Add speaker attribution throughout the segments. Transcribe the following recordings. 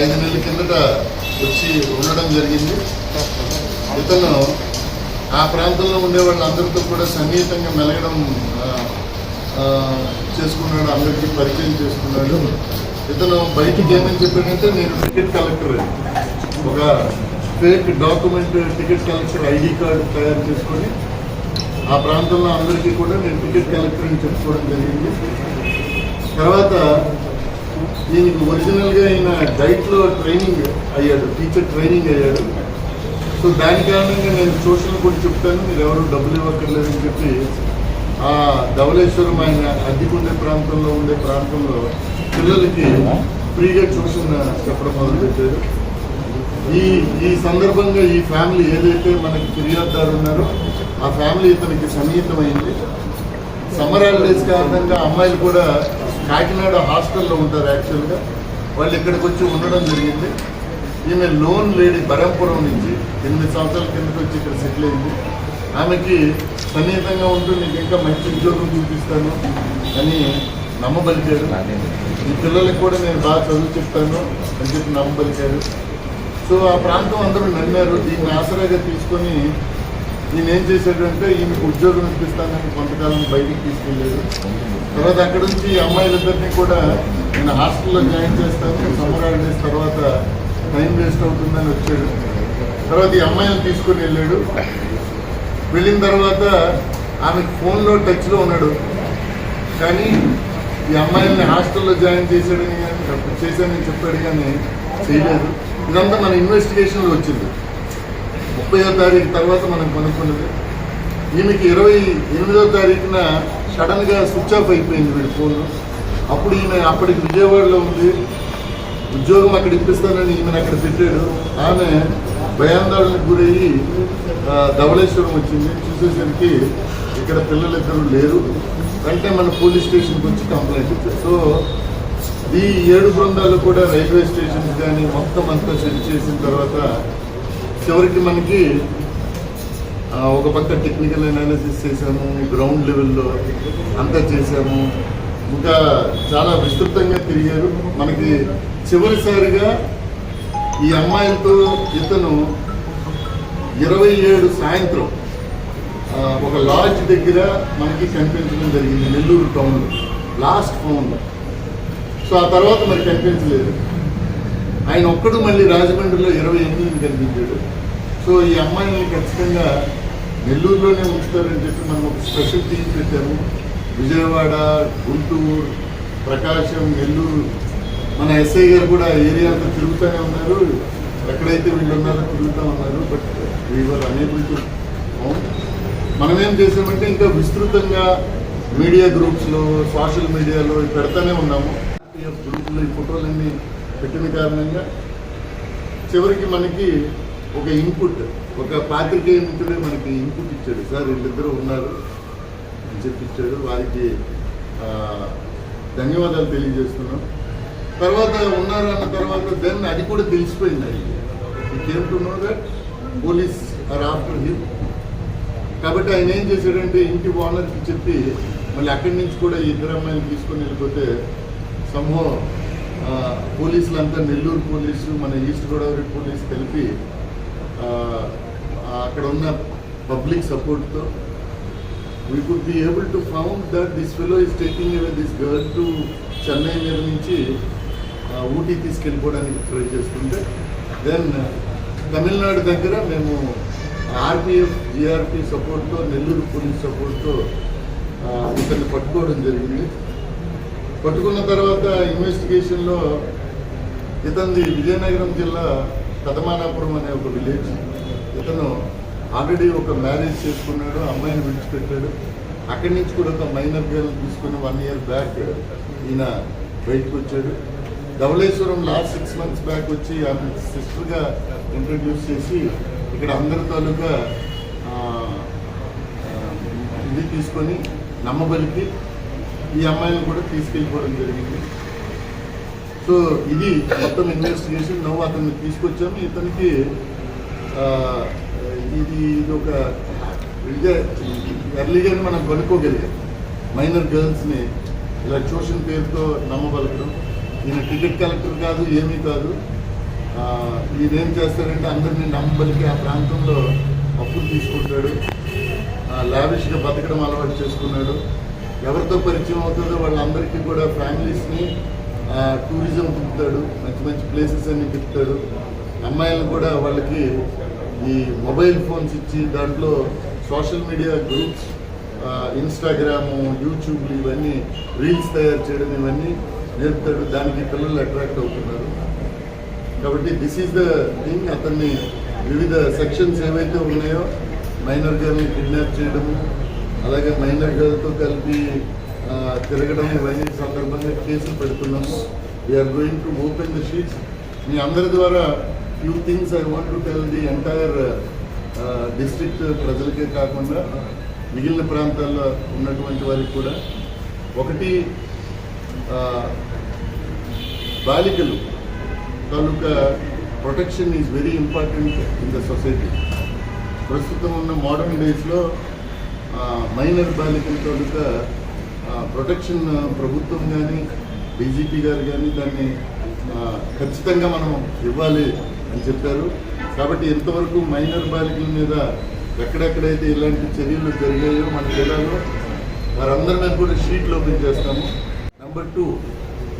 Speaker 1: 5 నెలల కిందట వచ్చి ఉండడం జరిగింది. ఇతను ఆ ప్రాంతంలో ఉండే వాళ్ళందరితో కూడా సన్నిహితంగా మెలగడం చేసుకున్నాడు, అందరికీ పరిచయం చేసుకున్నాడు. ఇతను బయటికి ఏమని చెప్పాడంటే నేను టికెట్ కలెక్టర్, ఒక fake document ticket collector ID card తయారు చేసుకొని ఆ ప్రాంతంలో అందరికీ కూడా నేను టికెట్ కలెక్టర్ అని చెప్పుకోవడం జరిగింది. తర్వాత దీనికి ఒరిజినల్గా ఈయన డైట్లో ట్రైనింగ్ అయ్యాడు, టీచర్ ట్రైనింగ్ అయ్యాడు. సో దాని కారణంగా నేను సోషల్ కూడా చెప్తాను, మీరు ఎవరు డబ్బులు ఇవ్వక్కర్లేదని చెప్పి ఆ ధవళేశ్వరం ఆయన అద్దెకుండే ప్రాంతంలో ఉండే ప్రాంతంలో పిల్లలకి ఫ్రీగా ట్యూషన్ చెప్పడం మొదలుపెట్టారు. ఈ సందర్భంగా ఈ ఫ్యామిలీ ఏదైతే మనకి ఫిర్యాదుదారు ఉన్నారో ఆ ఫ్యామిలీ ఇతనికి సన్నిహితమైంది. సమ్మర్ హాలిడేస్ కారణంగా అమ్మాయిలు కూడా కాకినాడ హాస్టల్లో ఉంటారు. యాక్చువల్గా వాళ్ళు ఇక్కడికి వచ్చి ఉండడం జరిగింది. ఈమె లోన్ లేడీ బరంపురం నుంచి 8 సంవత్సరాల కిందకి వచ్చి ఇక్కడ సెటిల్ అయింది. ఆమెకి సన్నిహితంగా ఉంటూ నీకు ఇంకా మంచి ఉద్యోగం చూపిస్తాను అని నమ్మబలికారు. ఈ పిల్లలకి కూడా నేను బాగా చదువు చెప్తాను అని చెప్పి నమ్మబలికారు. సో ఆ ప్రాంతం అందరూ నమ్మారు. దీన్ని ఆసరాగా తీసుకొని ఈయన ఏం చేశాడంటే ఈయనకు ఉద్యోగం ఇప్పిస్తానని కొంతకాలం బయటికి తీసుకెళ్ళాడు. తర్వాత అక్కడ నుంచి ఈ అమ్మాయిలిద్దరినీ కూడా నేను హాస్టల్లో జాయిన్ చేస్తాను, సమ్మర్ హాలిడేస్ తర్వాత టైం వేస్ట్ అవుతుందని వచ్చాడు. తర్వాత ఈ అమ్మాయిని తీసుకొని వెళ్ళాడు. వెళ్ళిన తర్వాత ఆమెకు ఫోన్లో టచ్లో ఉన్నాడు, కానీ ఈ అమ్మాయిల్ని హాస్టల్లో జాయిన్ చేశానని చెప్పాడు, కానీ చేయలేదు. ఇదంతా మన ఇన్వెస్టిగేషన్లో వచ్చింది. 30వ తారీఖు తర్వాత మనం కనుక్కున్నది. ఈమెకి 28వ తారీఖున సడన్గా స్విచ్ ఆఫ్ అయిపోయింది వీడి ఫోన్. అప్పుడు ఈమె అప్పటికి విజయవాడలో ఉంది, ఉద్యోగం అక్కడ ఇప్పిస్తానని ఈమెను అక్కడ పెట్టాడు. ఆమె భయాందోళనకు గురయ్యి ధవళేశ్వరం వచ్చింది. చూసేసరికి ఇక్కడ పిల్లలిద్దరూ లేరు. వెంటనే మన పోలీస్ స్టేషన్కి వచ్చి కంప్లైంట్ ఇచ్చారు. సో ఈ 7 బృందాలు కూడా రైల్వే స్టేషన్స్ కానీ మొత్తం అంతా సెట్ చేసిన తర్వాత చివరికి మనకి ఒక పక్క టెక్నికల్ అనాలిసిస్ చేసాము, గ్రౌండ్ లెవెల్లో అంతా చేసాము. ఇంకా చాలా విస్తృతంగా తిరిగారు. మనకి చివరిసారిగా ఈ అమ్మాయిలతో ఇతను 27 సాయంత్రం ఒక లాడ్జ్ దగ్గర మనకి కనిపించడం జరిగింది, నెల్లూరు టౌన్లో లాస్ట్ ఫోన్లో. సో ఆ తర్వాత మరి కనిపించలేదు. ఆయన ఒక్కడు మళ్ళీ రాజమండ్రిలో 28ని కనిపించాడు. సో ఈ అమ్మాయిని ఖచ్చితంగా నెల్లూరులోనే ఉంచుతారని చెప్పి మనం ఒక స్పెషల్ టీం పెట్టాము. విజయవాడ, గుంటూరు, ప్రకాశం, నెల్లూరు మన ఎస్ఐ గారు కూడా ఏరియా అంతా తిరుగుతూనే ఉన్నారు. ఎక్కడైతే వీళ్ళు ఉన్నారో తిరుగుతూ ఉన్నారు. But we are unable to found. మనం ఏం చేసామంటే ఇంకా విస్తృతంగా మీడియా గ్రూప్స్లో, సోషల్ మీడియాలో పెడతానే ఉన్నాము. గ్రూపులో ఈ ఫోటోలన్నీ పెట్టిన కారణంగా చివరికి మనకి ఒక ఇన్పుట్, ఒక పాత్రికేయ మిత్రుడే మనకి ఇన్పుట్ ఇచ్చాడు. సార్ వీళ్ళిద్దరూ ఉన్నారు అని చెప్పి ఇచ్చాడు. వారికి ధన్యవాదాలు తెలియజేస్తున్నాం. తర్వాత ఉన్నారు అన్న తర్వాత దెన్ అది కూడా తెలిసిపోయింది. He came to know that police are after him. కాబట్టి ఆయన ఏం చేశాడంటే ఇంటి ఓనర్కి చెప్పి మళ్ళీ అక్కడి నుంచి కూడా ఈ 2 అమ్మాయిలు తీసుకొని వెళ్ళిపోతే సమూహ పోలీసులంతా, నెల్లూరు పోలీసు, మన ఈస్ట్ గోదావరి పోలీసు కలిపి అక్కడ ఉన్న పబ్లిక్ సపోర్ట్తో we could be able to found that this fellow is taking away this girl to Chennai మీద నుంచి ఊటీ తీసుకెళ్ళిపోవడానికి ట్రై చేస్తుంటే దెన్ తమిళనాడు దగ్గర మేము ఆర్పిఎఫ్, జిఆర్పి సపోర్ట్తో, నెల్లూరు పోలీస్ సపోర్ట్తో ఇతన్ని పట్టుకోవడం జరిగింది. పట్టుకున్న తర్వాత ఇన్వెస్టిగేషన్లో ఇతనిది విజయనగరం జిల్లా కదమానాపురం అనే ఒక విలేజ్. ఇతను ఆల్రెడీ ఒక మ్యారేజ్ చేసుకున్నాడు, అమ్మాయిని విడిచిపెట్టాడు. అక్కడి నుంచి కూడా ఒక మైనర్ గర్ల్ తీసుకుని 1 ఇయర్ బ్యాక్ ఈయన బయటకు వచ్చాడు. ధవళేశ్వరం లాస్ట్ 6 మంత్స్ బ్యాక్ వచ్చి ఆమె సిస్టర్గా ఇంట్రడ్యూస్ చేసి ఇక్కడ అందరి తాలూకా ఇది తీసుకొని నమ్మబలికి ఈ అమ్మాయిని కూడా తీసుకెళ్ళిపోవడం జరిగింది. సో ఇది మొత్తం ఇన్వెస్టిగేషన్. నవ్వు అతన్ని తీసుకొచ్చాము. ఇతనికి ఇది ఒక ఎర్లీగానే మనం కనుక్కోగలిగాం. మైనర్ గర్ల్స్ని ఇలా ట్యూషన్ పేరుతో నమ్మబలకడం. ఈయన టికెట్ కలెక్టర్ కాదు, ఏమీ కాదు. ఈయనేం చేస్తాడంటే అందరినీ నమ్మబలికి ఆ ప్రాంతంలో అప్పులు తీసుకుంటాడు, లావిష్గా బతకడం అలవాటు చేసుకున్నాడు. ఎవరితో పరిచయం అవుతుందో వాళ్ళందరికీ కూడా ఫ్యామిలీస్ని టూరిజం తిప్పుతాడు, మంచి మంచి ప్లేసెస్ అన్ని తిప్పుతాడు. అమ్మాయిలను కూడా వాళ్ళకి ఈ మొబైల్ ఫోన్స్ ఇచ్చి దాంట్లో సోషల్ మీడియా గ్రూప్స్, ఇన్స్టాగ్రాము, యూట్యూబ్లు ఇవన్నీ రీల్స్ తయారు చేయడం ఇవన్నీ నేర్పుతాడు. దానికి పిల్లలు అట్రాక్ట్ అవుతున్నారు. కాబట్టి దిస్ ఈజ్ ద థింగ్. అతన్ని వివిధ సెక్షన్స్ ఏవైతే ఉన్నాయో మైనర్ గర్ల్ని కిడ్నాప్ చేయడము, అలాగే మైనర్ గర్ల్తో కలిపి తిరగడం ఇవన్నీ సందర్భంగా కేసులు పెడుతున్నాము. We are going to open the sheets. మీ అందరి ద్వారా few things I want to tell the entire district ప్రజలకే కాకుండా మిగిలిన ప్రాంతాల్లో ఉన్నటువంటి వారికి కూడా. ఒకటి, బాలికలు తాలూకా protection is very important in the society. ప్రస్తుతం ఉన్న మోడర్న్ డేస్లో మైనర్ బాలికల తాలూకా ప్రొటెక్షన్ ప్రభుత్వం కానీ డీజీపీ గారు కానీ దాన్ని ఖచ్చితంగా మనం ఇవ్వాలి అని చెప్పారు. కాబట్టి ఇంతవరకు మైనర్ బాలికల మీద ఎక్కడెక్కడైతే ఇలాంటి చర్యలు జరిగాయో మన జిల్లాలో వారందరి మీద కూడా షీట్లు ఓపెన్ చేస్తాము. నెంబర్ 2,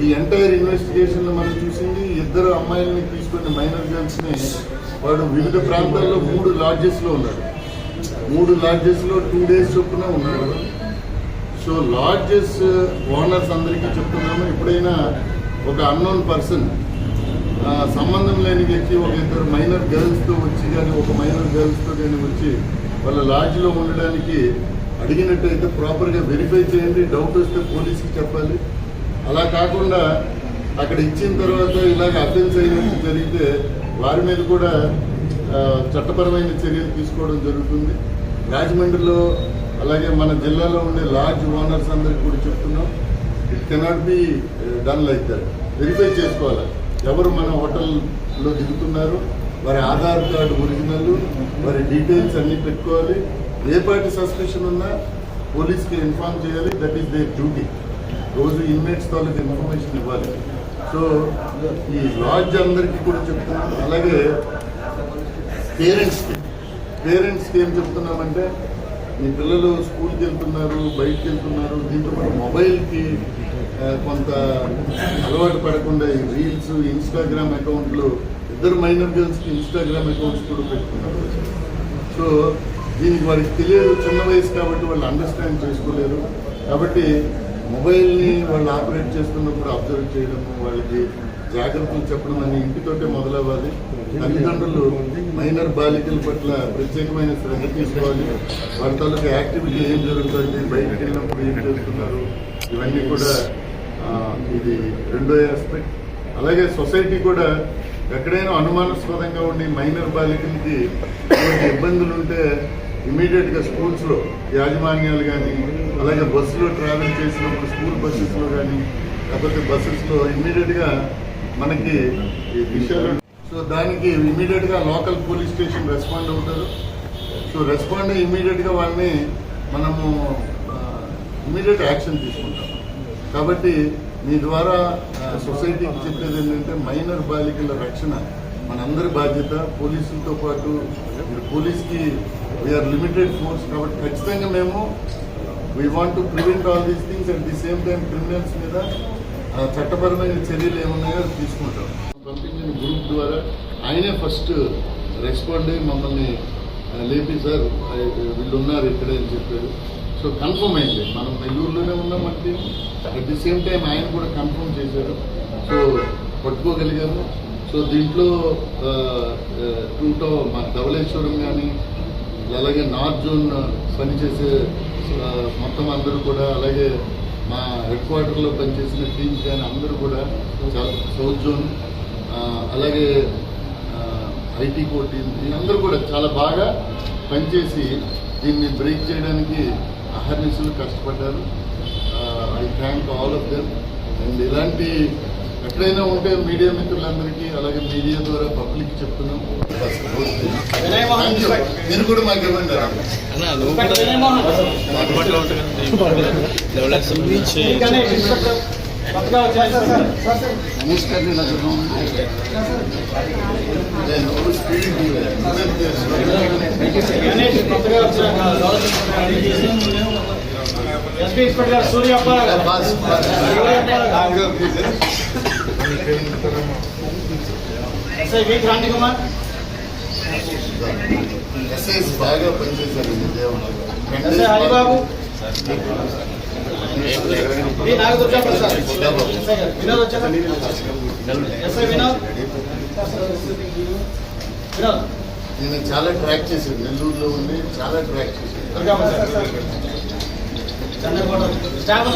Speaker 1: ఈ ఎంటైర్ ఇన్వెస్టిగేషన్లో మనం చూసింది 2 అమ్మాయిలని తీసుకున్న మైనర్ గర్ల్స్ని వాడు వివిధ ప్రాంతాల్లో 3 లాడ్జెస్లో ఉన్నాడు. 3 లాడ్జెస్లో 2 days చొప్పున ఉన్నాడు. సో లాడ్జెస్ ఓనర్స్ అందరికీ చెప్తున్నాము, ఎప్పుడైనా ఒక అన్నోన్ పర్సన్, సంబంధం లేని వ్యక్తి ఒక 2 మైనర్ గర్ల్స్తో వచ్చి కానీ ఒక మైనర్ గర్ల్స్తో కానీ వచ్చి వాళ్ళ లాడ్జ్లో ఉండడానికి అడిగినట్టయితే ప్రాపర్గా వెరిఫై చేయండి. డౌట్ వస్తే పోలీస్కి చెప్పాలి. అలా కాకుండా అక్కడ ఇచ్చిన తర్వాత ఇలాగ అఫెన్స్ అయినట్టు జరిగితే వారి మీద కూడా చట్టపరమైన చర్యలు తీసుకోవడం జరుగుతుంది. రాజమండ్రిలో అలాగే మన జిల్లాలో ఉండే లాడ్జ్ ఓనర్స్ అందరికీ కూడా చెప్తున్నాం, it cannot be done like that. Verify చేసుకోవాలి ఎవరు మన హోటల్లో దిగుతున్నారు, వారి ఆధార్ కార్డు ఒరిజినల్, వారి డీటెయిల్స్ అన్నీ పెట్టుకోవాలి. ఏ పార్టీ సస్పెషన్ ఉన్నా పోలీస్కి ఇన్ఫార్మ్ చేయాలి. That is their duty. రోజు ఇన్మేట్స్ తాలూకు ఇన్ఫర్మేషన్ ఇవ్వాలి. సో ఈ లాడ్జ్ అందరికీ కూడా చెప్తున్నాం. అలాగే పేరెంట్స్కి ఏం చెప్తున్నామంటే, మీ పిల్లలు స్కూల్కి వెళ్తున్నారు, బయటకు వెళ్తున్నారు, దీంతో పాటు మొబైల్కి కొంత అలవాటు పడకుండా ఈ రీల్స్, ఇన్స్టాగ్రామ్ అకౌంట్లు, 2 మైనర్ గర్ల్స్కి ఇన్స్టాగ్రామ్ అకౌంట్స్ కూడా పెట్టుకున్నారు. సో దీనికి వారికి తెలియదు, చిన్న వయసు కాబట్టి వాళ్ళు అండర్స్టాండ్ చేసుకోలేరు. కాబట్టి మొబైల్ని వాళ్ళు ఆపరేట్ చేస్తున్నప్పుడు అబ్జర్వ్ చేయడము, వాళ్ళకి జాగ్రత్తలు చెప్పడం అని ఇంటితోటే మొదలవ్వాలి. తల్లిదండ్రులు మైనర్ బాలికల పట్ల ప్రత్యేకమైన శ్రద్ధ తీసుకోవాలి. వారి తాలూకు యాక్టివిటీ ఏం జరుగుతుంది, బయటకు వెళ్ళినప్పుడు ఏం చేస్తున్నారు, ఇవన్నీ కూడా ఇది 2వ ఆస్పెక్ట్. అలాగే సొసైటీ కూడా ఎక్కడైనా అనుమానాస్పదంగా ఉండి మైనర్ బాలికలకి ఇబ్బందులు ఉంటే ఇమీడియట్గా స్కూల్స్లో యాజమాన్యాలు కానీ, అలాగే బస్సులో ట్రావెల్ చేసినప్పుడు స్కూల్ బస్సెస్లో కానీ లేకపోతే బస్సెస్లో ఇమీడియట్గా మనకి ఈ విషయాలు, సో దానికి ఇమీడియట్గా లోకల్ పోలీస్ స్టేషన్ రెస్పాండ్ అవుతారు. సో రెస్పాండ్ అయ్యి ఇమీడియట్గా వాళ్ళని మనము ఇమీడియట్ యాక్షన్ తీసుకుంటాం. కాబట్టి మీ ద్వారా సొసైటీకి చెప్పేది ఏంటంటే, మైనర్ బాలికల రక్షణ మనందరి బాధ్యత. పోలీసులతో పాటు పోలీస్కి వీఆర్ లిమిటెడ్ ఫోర్స్ కాబట్టి ఖచ్చితంగా మేము we want to prevent all these things. At the same time criminals మీద చట్టపరమైన చర్యలు ఏమున్నాయో తీసుకుంటాం. పంపించిన గ్రూప్ ద్వారా ఆయనే ఫస్ట్ రెస్పాండ్ అయ్యి మమ్మల్ని లేపి, సార్ వీళ్ళు ఉన్నారు ఇక్కడే అని చెప్పారు. సో కన్ఫర్మ్ అయింది, మనం నెల్లూరులోనే ఉన్నామంటే. అట్ ది సేమ్ టైం ఆయన కూడా కన్ఫర్మ్ చేశారు. సో పట్టుకోగలిగాము. సో దీంట్లో మా ధవళేశ్వరం కానీ, అలాగే నార్త్ జోన్ పనిచేసే మొత్తం అందరూ కూడా, అలాగే మా హెడ్ క్వార్టర్లో పనిచేసిన టీమ్స్ కానీ అందరూ కూడా, సౌత్ జోన్, అలాగే ఐటీ కోర్ టీమ్, అందరూ కూడా చాలా బాగా పనిచేసి దీన్ని బ్రేక్ చేయడానికి అహర్నిశలు కష్టపడ్డారు. I thank all of them. And ఇలాంటి ఎక్కడైనా ఉంటే మీడియా మిత్రులందరికీ, అలాగే మీడియా ద్వారా పబ్లిక్ చెప్తున్నాం, మీరు కూడా మాకు ఇవ్వండి.
Speaker 2: కొత్తగా వచ్చారు సార్.
Speaker 3: గణేష్ గారిని దగ్గర
Speaker 1: నేను స్పీడ్
Speaker 2: గణేష్ కొత్తగా వచ్చిన ఎస్పీ ఇన్స్పెక్టర్ గారు Suryappa SI V Kranti Kumar
Speaker 1: SIs బాగా పనిచేశారు
Speaker 2: SI Haribabu V Nagadurga Prasad SI గారు వినోద్ వచ్చారా ఎస్ఐ వినోద్ వినోద్
Speaker 1: నేను చాలా ట్రాక్ చేశాను, నెల్లూరులో ఉండి చాలా ట్రాక్ చేశాను.
Speaker 2: దుర్గా ప్రసాద్ చంద్రకోట స్టాఫ్